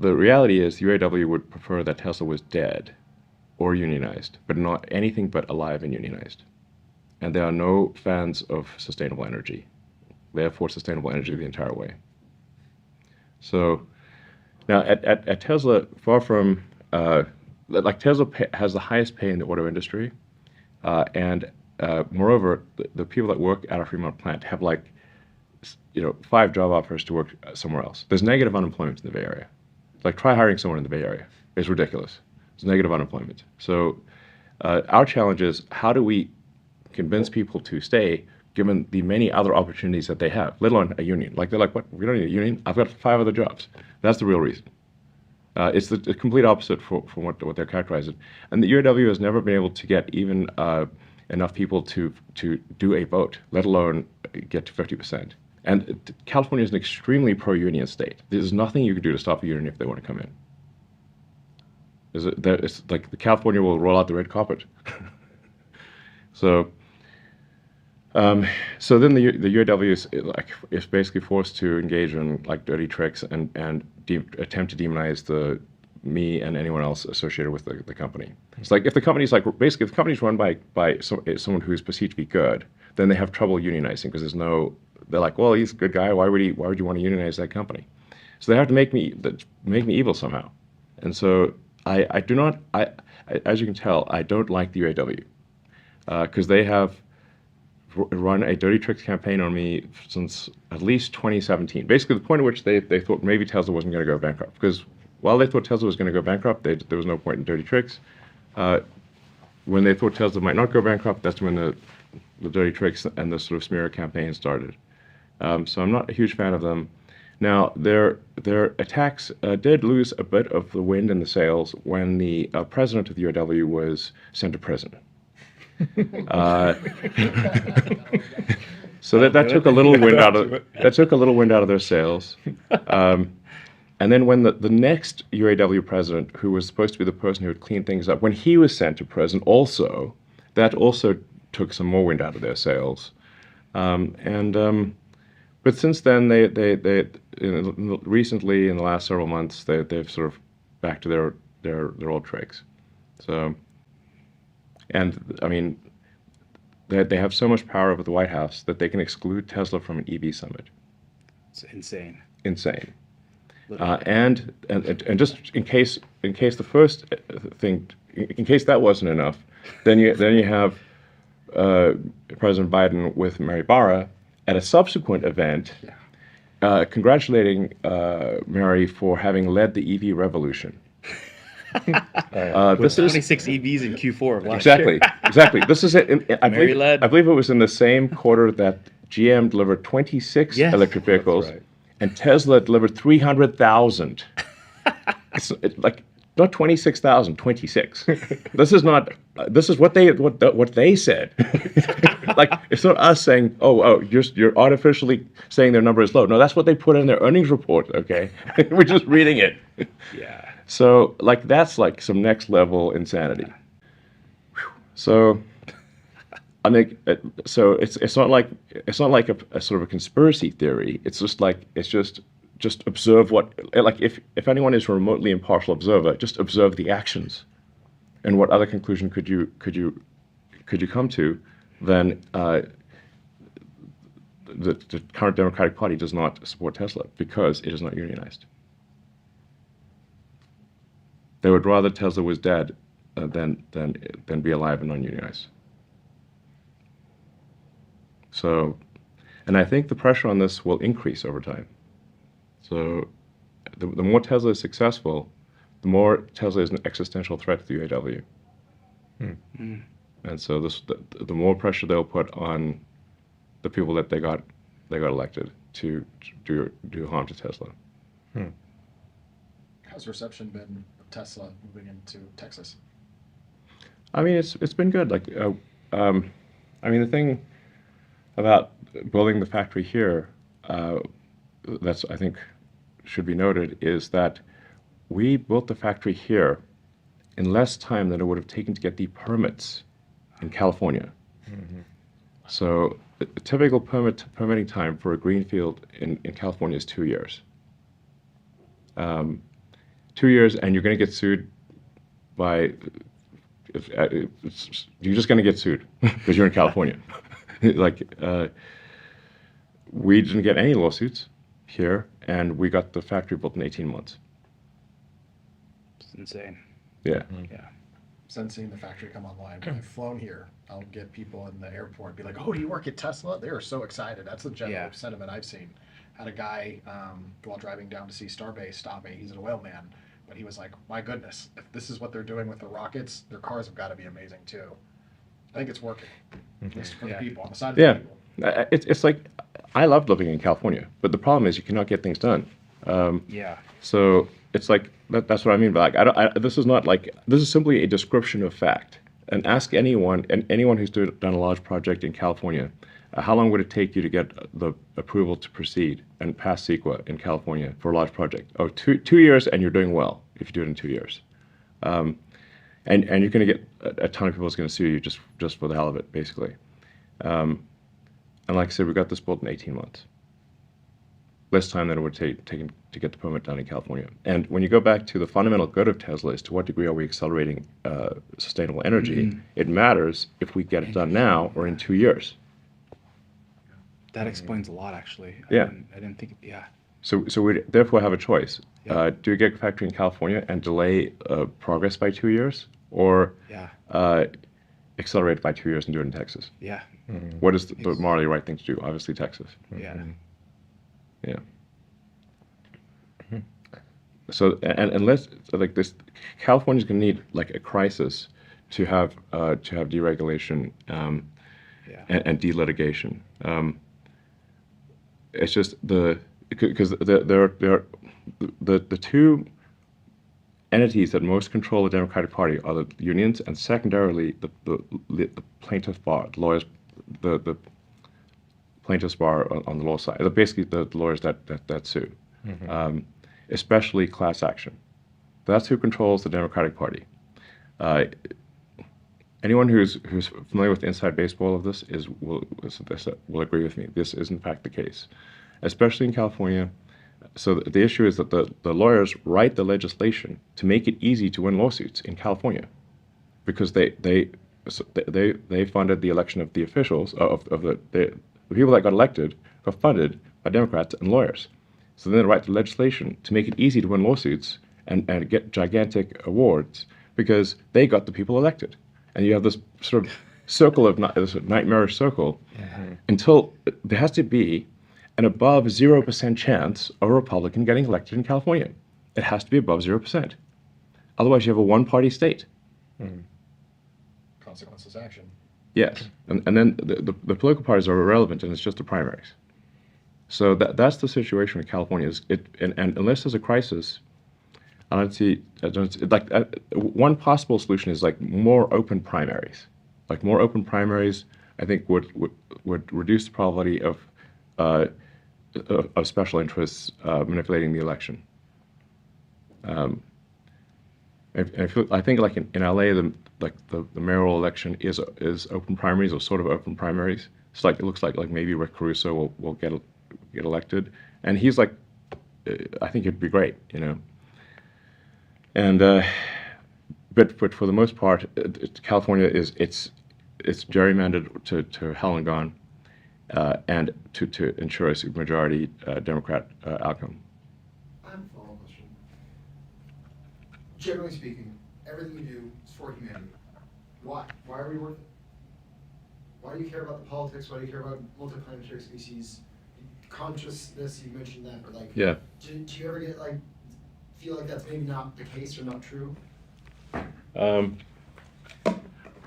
The reality is the UAW would prefer that Tesla was dead or unionized, but not anything but alive and unionized. And they are no fans of sustainable energy. They have for sustainable energy the entire way. So now at Tesla, far from Tesla has the highest pay in the auto industry, and moreover, the people that work at our Fremont plant have 5 job offers to work somewhere else. There's negative unemployment in the Bay Area. Try hiring someone in the Bay Area. It's ridiculous. There's negative unemployment. So our challenge is, how do we convince people to stay given the many other opportunities that they have, let alone a union? They're like, what? We don't need a union? I've got 5 other jobs. That's the real reason. It's the complete opposite from what they're characterizing. And the UAW has never been able to get even enough people to do a vote, let alone get to 50%. And California is an extremely pro-union state. There's nothing you can do to stop a union if they want to come in. It's like the California will roll out the red carpet. So then the UAW is basically forced to engage in dirty tricks and attempt to demonize me and anyone else associated with the company. It's like if the company's if the company's run by someone who's perceived to be good, then they have trouble unionizing because they're like, well, he's a good guy. Why would you want to unionize that company? So they have to make me evil somehow. And so I do not, as you can tell, I don't like the UAW because they have run a dirty tricks campaign on me since at least 2017. Basically, the point at which they thought maybe Tesla wasn't going to go bankrupt. Because while they thought Tesla was going to go bankrupt, there was no point in dirty tricks. When they thought Tesla might not go bankrupt, that's when the dirty tricks and the sort of smear campaign started. So I'm not a huge fan of them. Now, their attacks did lose a bit of the wind in the sails when the president of the UAW was sent to prison. So that took a little wind out of their sails. And then when the next UAW president, who was supposed to be the person who would clean things up, when he was sent to prison, that also took some more wind out of their sails. But since then, they recently in the last several months, they've sort of back to their old tricks. So, and I mean, they have so much power over the White House that they can exclude Tesla from an EV summit. It's insane. Insane. And just in case the first thing, in case that wasn't enough, then you have President Biden with Mary Barra at a subsequent event, congratulating Mary for having led the EV revolution. With 26 EVs in Q4 of last year. Exactly. This is it. I believe it was in the same quarter that GM delivered 26 electric vehicles, and Tesla delivered 300,000. like not 26,000, 26. This is not. This is what they said. Like it's not us saying, oh, you're artificially saying their number is low. No, that's what they put in their earnings report. Okay, we're just reading it. Yeah. So like that's like some next level insanity. So I mean, so it's not like a sort of a conspiracy theory. It's just like just observe what, like if anyone is a remotely impartial observer, just observe the actions, and what other conclusion could you come to than the current Democratic Party does not support Tesla because it is not unionized. They would rather Tesla was dead than be alive and non-unionized. So, and I think the pressure on this will increase over time. So the more Tesla is successful, the more Tesla is an existential threat to the UAW. And so the more pressure they'll put on the people that they got elected to do harm to Tesla. How's reception been of Tesla moving into Texas? I mean, it's been good. Like, I mean, the thing about building the factory here, that's I think should be noted, is that we built the factory here in less time than it would have taken to get the permits in California. So a typical permitting time for a greenfield in California is 2 years. 2 years, and you're going to get sued by. You're just going to get sued because you're in California. Like, we didn't get any lawsuits here, and we got the factory built in 18 months. It's insane. Yeah. Yeah. Since seeing the factory come online, when I've flown here, I'll get people in the airport be like, "Oh, do you work at Tesla?" They are so excited. That's the general sentiment I've seen. Had a guy while driving down to see Starbase stop me. He's an oil man, but he was like, "My goodness, if this is what they're doing with the rockets, their cars have got to be amazing too." I think it's working. At least for the people on the side of the people. It's like I love living in California, but the problem is you cannot get things done. So it's like that's what I mean by like this is not like this is simply a description of fact. And ask anyone who's done a large project in California, how long would it take you to get the approval to proceed and pass CEQA in California for a large project? Oh, 2 years, and you're doing well if you do it in 2 years. And you're going to get a ton of people that's going to sue you just for the hell of it, basically. And like I said, we got this built in 18 months. Less time than it would take to get the permit done in California. And when you go back to the fundamental good of Tesla is to what degree are we accelerating sustainable energy, it matters if we get it done now or in 2 years. That explains a lot, actually. Yeah. I didn't think, yeah. So we therefore have a choice. Yeah. Do we get a factory in California and delay progress by 2 years, or accelerate it by 2 years and do it in Texas? Yeah. What is the morally right thing to do? Obviously, Texas. Yeah. Yeah. So and unless like this, California's going to need like a crisis to have deregulation and delitigation. It's just because the two entities that most control the Democratic Party are the unions and secondarily the plaintiff bar, the lawyers, the plaintiffs bar on the law side. They're basically the lawyers that sue. Especially class action. That's who controls the Democratic Party. Anyone who's familiar with the inside baseball of this will agree with me. This is in fact the case, especially in California. So the issue is that the lawyers write the legislation to make it easy to win lawsuits in California, because they funded the election of the officials of the people that got elected got funded by Democrats and lawyers. So then they write the legislation to make it easy to win lawsuits and get gigantic awards because they got the people elected. And you have this sort of circle of this nightmarish circle until there has to be an above 0% chance of a Republican getting elected in California. It has to be above 0%. Otherwise, you have a one-party state. Consequences action. Yes, and then the political parties are irrelevant, and it's just the primaries. So that's the situation with California. And unless there's a crisis, I don't see, like one possible solution is like more open primaries. Like more open primaries, I think would reduce the probability uh, of special interests manipulating the election. I think like in LA, the mayoral election is open primaries or sort of open primaries. It's like it looks like maybe Rick Caruso will get elected, and he's like, I think it'd be great, you know. And but for the most part, California it's gerrymandered to hell and gone, and to ensure a supermajority Democrat outcome. I have a follow-up question. Generally speaking, everything you do is for humanity. Why? Why are we worth it? Why do you care about the politics? Why do you care about multi-planetary species? Consciousness, you mentioned that, but like, Yeah. do you ever get like, feel like that's maybe not the case or not true?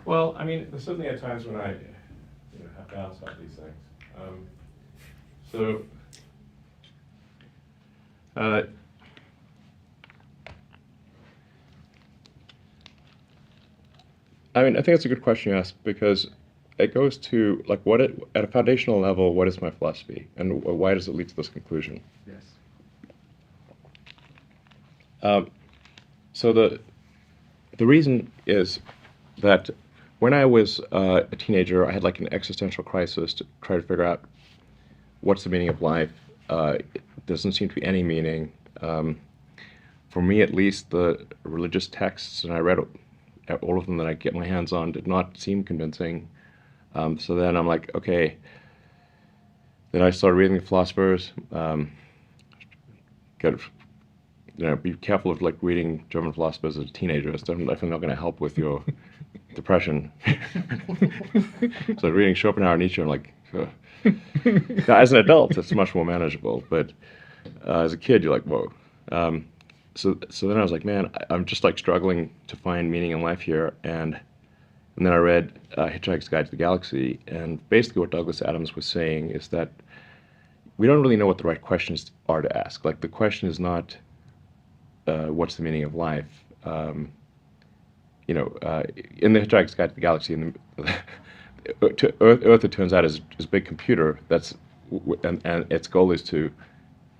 Well, I mean, there's certainly at times when I have doubts about these things. So, I mean, I think it's a good question you ask because it goes to like at a foundational level, what is my philosophy and why does it lead to this conclusion? Yes. So the reason is that when I was a teenager, I had like an existential crisis to try to figure out what's the meaning of life. It doesn't seem to be any meaning. For me, at least, the religious texts, and I read all of them that I get my hands on, did not seem convincing. So then I'm like, okay. Then I started reading the philosophers. Be careful of like reading German philosophers as a teenager. It's definitely not going to help with your depression. So reading Schopenhauer and Nietzsche, I'm like, ugh. Now, as an adult, it's much more manageable. But as a kid, you're like, whoa. So then I was like, man, I'm just like struggling to find meaning in life here. And then I read Hitchhiker's Guide to the Galaxy, and basically what Douglas Adams was saying is that we don't really know what the right questions are to ask. Like the question is not what's the meaning of life. In the Hitchhiker's Guide to the Galaxy, Earth, it turns out, is a big computer and its goal is to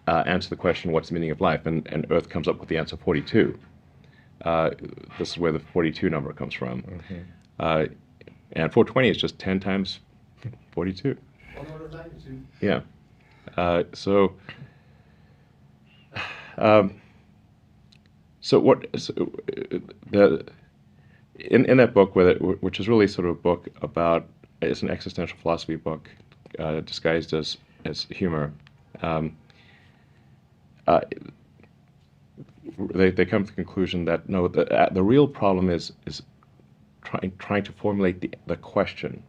answer the question, what's the meaning of life? And Earth comes up with the answer 42. This is where the 42 number comes from. Mm-hmm. And 420 is just 10 times 42. One order of magnitude. Yeah. In that book, which is really sort of a book about, it's an existential philosophy book disguised as humor. They come to the conclusion that no, the real problem is trying to formulate the question.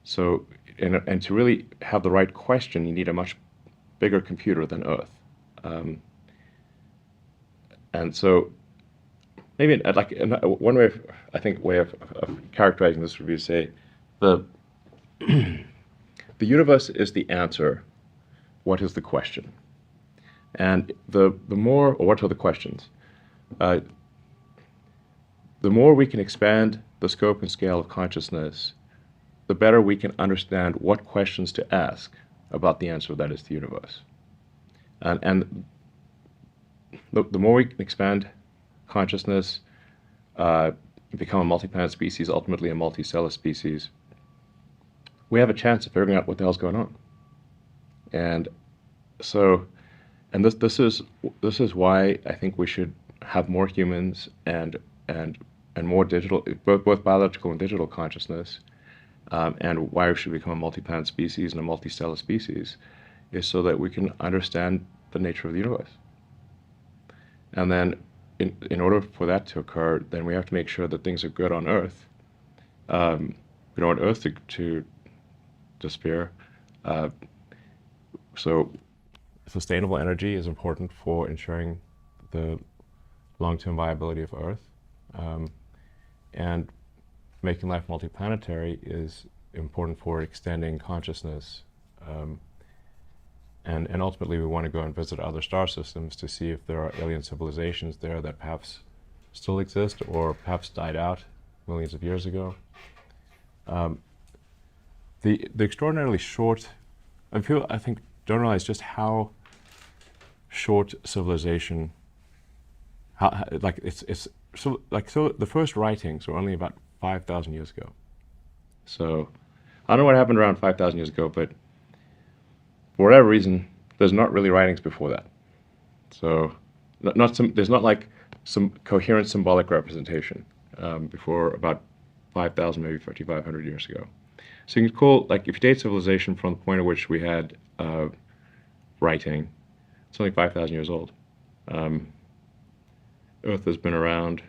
So, and to really have the right question, you need a much bigger computer than Earth. And so, maybe like one way of characterizing this would be to say the universe is the answer. What is the question? And the more, or what are the questions? The more we can expand the scope and scale of consciousness, the better we can understand what questions to ask about the answer that is the universe. And the more we can expand consciousness, become a multi-planet species, ultimately a multicellular species, we have a chance of figuring out what the hell's going on. And so, and this is why I think we should have more humans and more digital, both biological and digital consciousness, and why we should become a multi-planet species and a multicellular species, is so that we can understand the nature of the universe. And then, in order for that to occur, then we have to make sure that things are good on Earth. We don't want Earth to disappear. So sustainable energy is important for ensuring the long-term viability of Earth. And making life multiplanetary is important for extending consciousness. and ultimately we want to go and visit other star systems to see if there are alien civilizations there that perhaps still exist or perhaps died out millions of years ago. The extraordinarily short, I think don't realize just how short civilization, like so the first writings were only about 5,000 years ago. So I don't know what happened around 5,000 years ago, but for whatever reason, there's not really writings before that. So there's not like some coherent symbolic representation before about 5,000, maybe 5,500 years ago. So you can call, like, if you date civilization from the point at which we had writing, it's only 5,000 years old. Earth has been around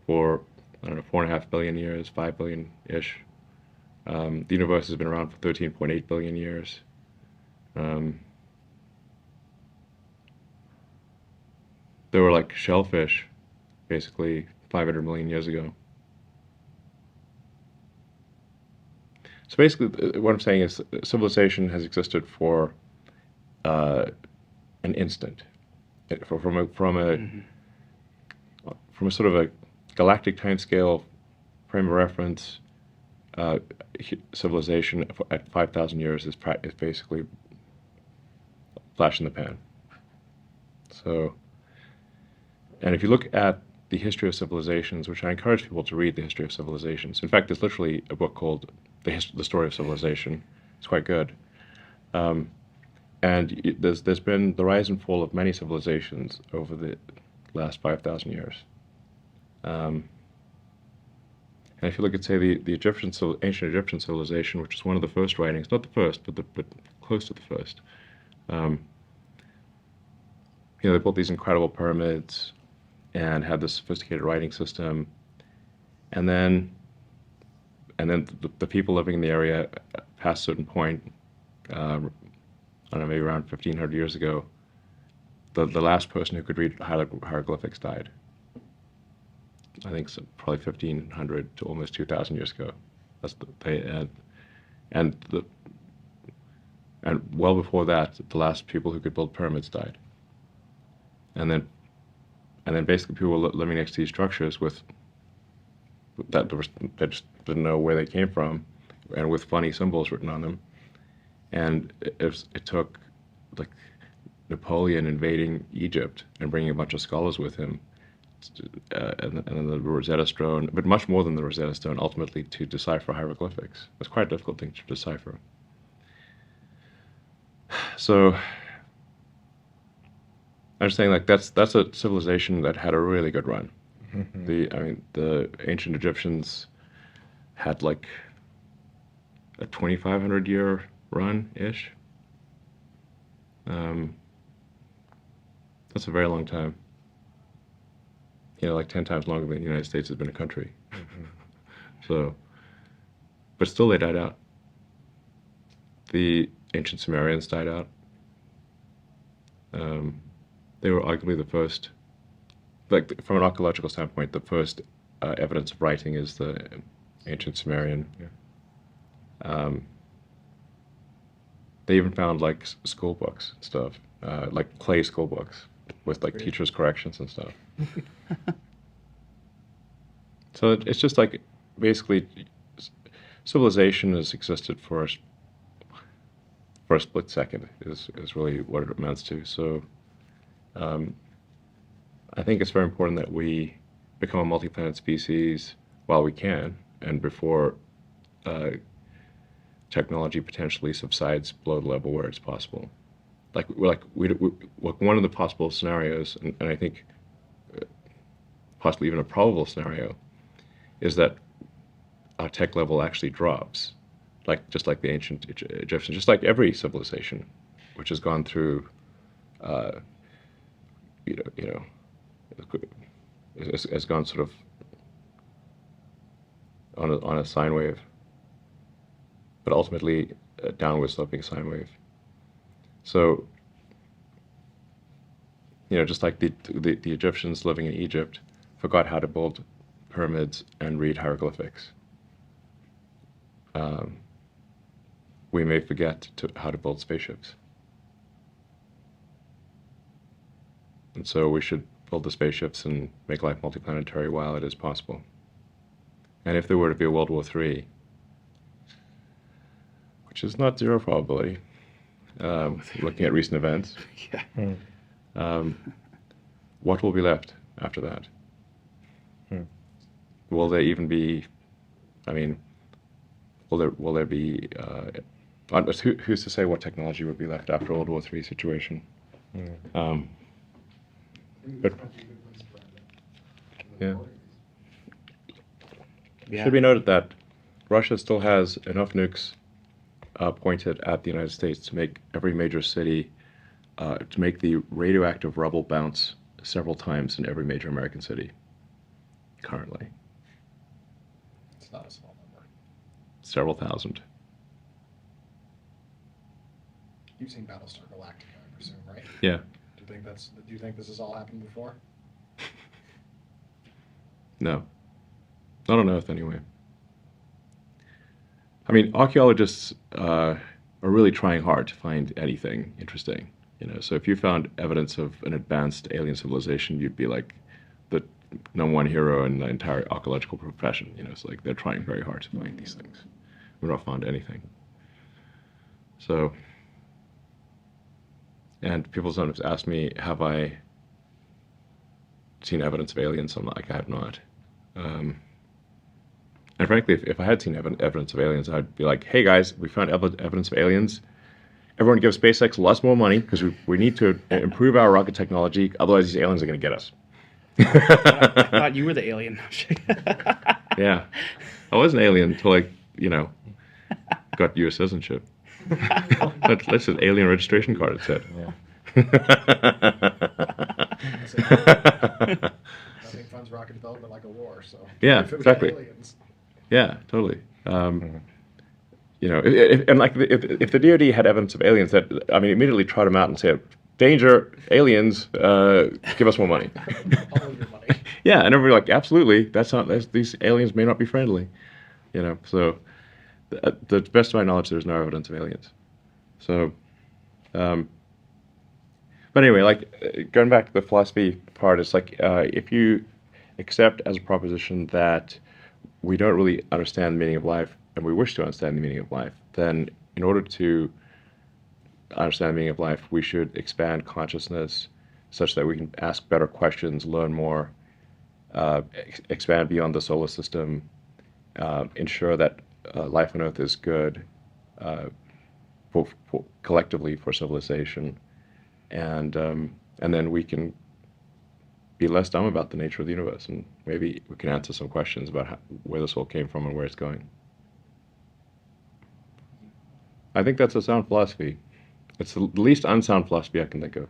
for, I don't know, 4.5 billion years, 5 billion-ish. The universe has been around for 13.8 billion years. There were like shellfish, basically 500 million years ago. So basically, what I'm saying is civilization has existed for an instant, from a sort of a galactic timescale frame of reference. Civilization at 5,000 years is basically flash in the pan. So, and if you look at the history of civilizations, which I encourage people to read, the history of civilizations. In fact, there's literally a book called The Story of Civilization. It's quite good. And there's been the rise and fall of many civilizations over the last 5,000 years. And if you look at, say, the ancient Egyptian civilization, which is one of the first writings, not the first, but close to the first. They built these incredible pyramids and had this sophisticated writing system. And then the people living in the area past a certain point, I don't know, maybe around 1,500 years ago, the last person who could read hieroglyphics died. I think so, probably 1,500 to almost 2,000 years ago. And well before that, the last people who could build pyramids died. And then basically people were living next to these structures that just didn't know where they came from, and with funny symbols written on them. And it took like Napoleon invading Egypt and bringing a bunch of scholars with him, and then the Rosetta Stone, but much more than the Rosetta Stone, ultimately to decipher hieroglyphics. It's quite a difficult thing to decipher. So I'm saying, like, that's a civilization that had a really good run. The ancient Egyptians had like a 2,500 year run-ish. That's a very long time. Like 10 times longer than the United States has been a country. So, but still they died out. The ancient Sumerians died out. They were arguably the first, like from an archaeological standpoint, the first evidence of writing is the ancient Sumerian. Yeah. They even found like school books and stuff, like clay school books with like teachers' corrections and stuff. So it's just like basically civilization has existed for a split second is really what it amounts to. So I think it's very important that we become a multi-planet species while we can, and before technology potentially subsides below the level where it's possible. Like one of the possible scenarios, and I think possibly even a probable scenario, is that our tech level actually drops, just like the ancient Egyptians, just like every civilization, which has gone through, has gone sort of on a sine wave, but ultimately a downward sloping sine wave. So, just like the Egyptians living in Egypt forgot how to build pyramids and read hieroglyphics, we may forget how to build spaceships. And so we should build the spaceships and make life multiplanetary while it is possible. And if there were to be a World War III, which is not zero probability, looking at recent events, Yeah. what will be left after that? Will there even be, I mean, will there be, who's to say what technology would be left after a World War III situation? But yeah. Yeah. Should be noted that Russia still has enough nukes pointed at the United States to make every major city, to make the radioactive rubble bounce several times in every major American city currently. It's not a small number. Several thousand. You've seen Battlestar Galactica, I presume, right? Yeah. Do you think this has all happened before? No. Not on Earth, anyway. I mean, archaeologists are really trying hard to find anything interesting. So if you found evidence of an advanced alien civilization, you'd be like the #1 hero in the entire archaeological profession. It's like they're trying very hard to find these things. We've not found anything. So, and people sometimes ask me, have I seen evidence of aliens? I'm like, I have not. And frankly, if I had seen evidence of aliens, I'd be like, hey guys, we found evidence of aliens. Everyone give SpaceX lots more money because we need to improve our rocket technology. Otherwise, these aliens are going to get us. I thought you were the alien. Yeah. I was an alien until I, got U.S. citizenship. That's an alien registration card, it said. Nothing funds rocket development like a war, so. Yeah, If it was the exactly. aliens. Yeah, totally. If the DoD had evidence of aliens, immediately trot them out and say, danger, aliens, give us more money. All of your money. Yeah, and everybody like, absolutely, these aliens may not be friendly. So the best of my knowledge, there's no evidence of aliens. So, but anyway, going back to the philosophy part, it's like if you accept as a proposition that we don't really understand the meaning of life, and we wish to understand the meaning of life, then in order to understand the meaning of life, we should expand consciousness such that we can ask better questions, learn more, expand beyond the solar system, ensure that life on Earth is good collectively for civilization, and then we can be less dumb about the nature of the universe, and maybe we can answer some questions about where this all came from and where it's going. I think that's a sound philosophy. It's the least unsound philosophy I can think of.